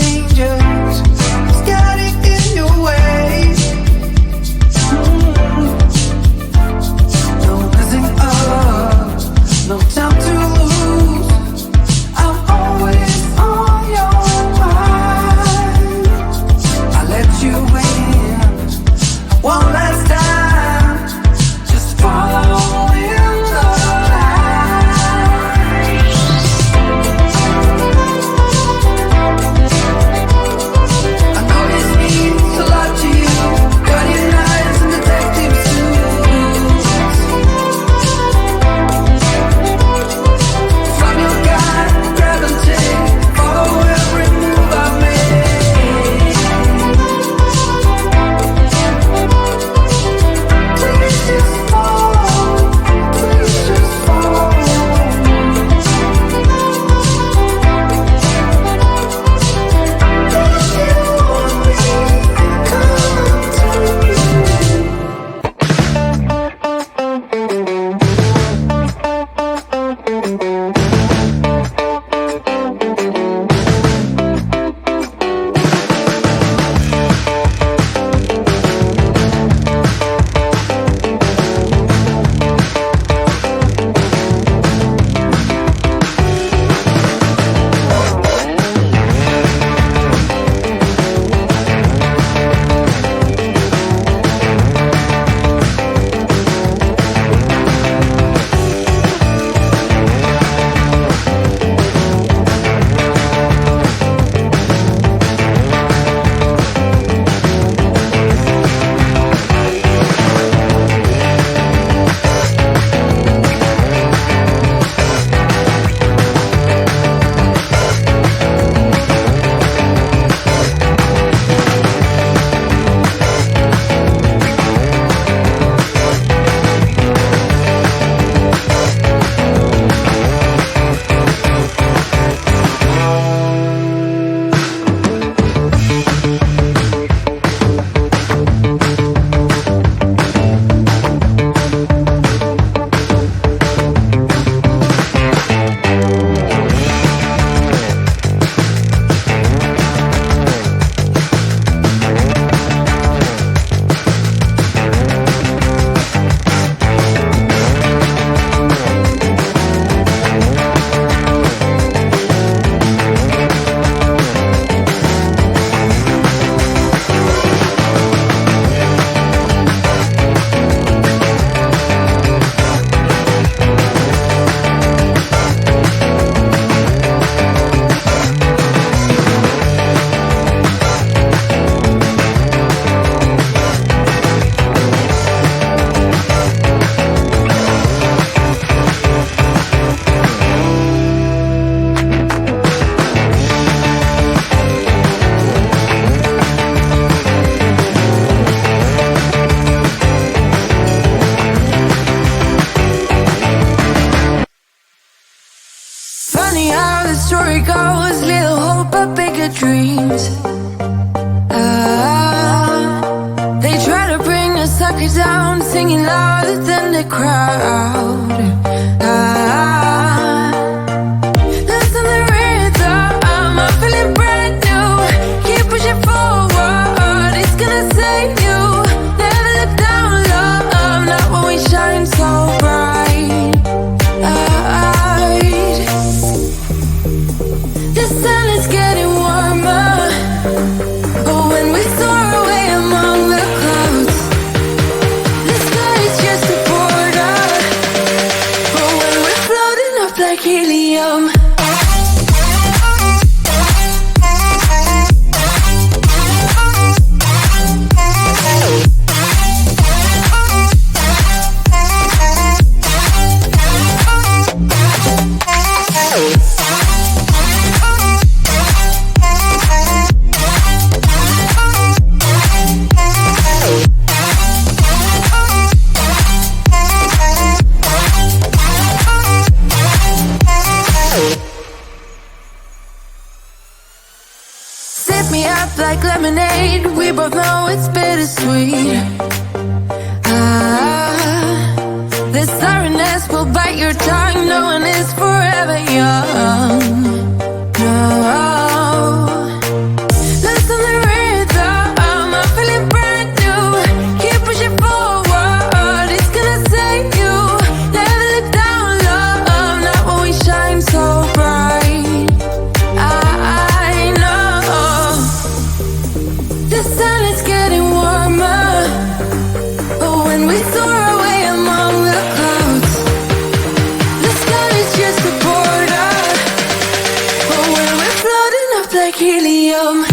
changes, standing in your way. No messing up, no time to lose. I'm always on your mind. I let you in one last time. Just follow in the light. I know this means a lot to you. Guardian eyes and detective suits. From your guide, grab and take. Follow every move I make. Please just follow. Please just follow. If you want me, come to me. Funny how the story goes, little hope but bigger dreams. They try to bring a sucker down, singing louder than the crowd. Listen to the rhythm, I'm feeling brand new. Keep pushing forward, it's gonna save you. Never look down, love, not when we shine so bright. The sun is getting warmer, but when we soar away among the clouds, the sky is just a border. But when we're floating up like helium, sip me up like lemonade. We both know it's bittersweet. The sorrowness will bite your tongue. No one is forever young. No. up like helium.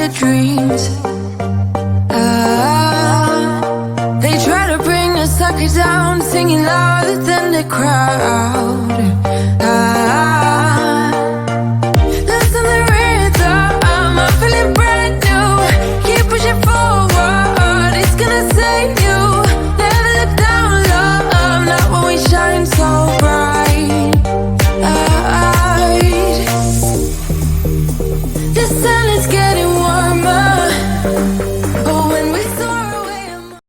their dreams. They try to bring the sucker down, singing louder than the crowd.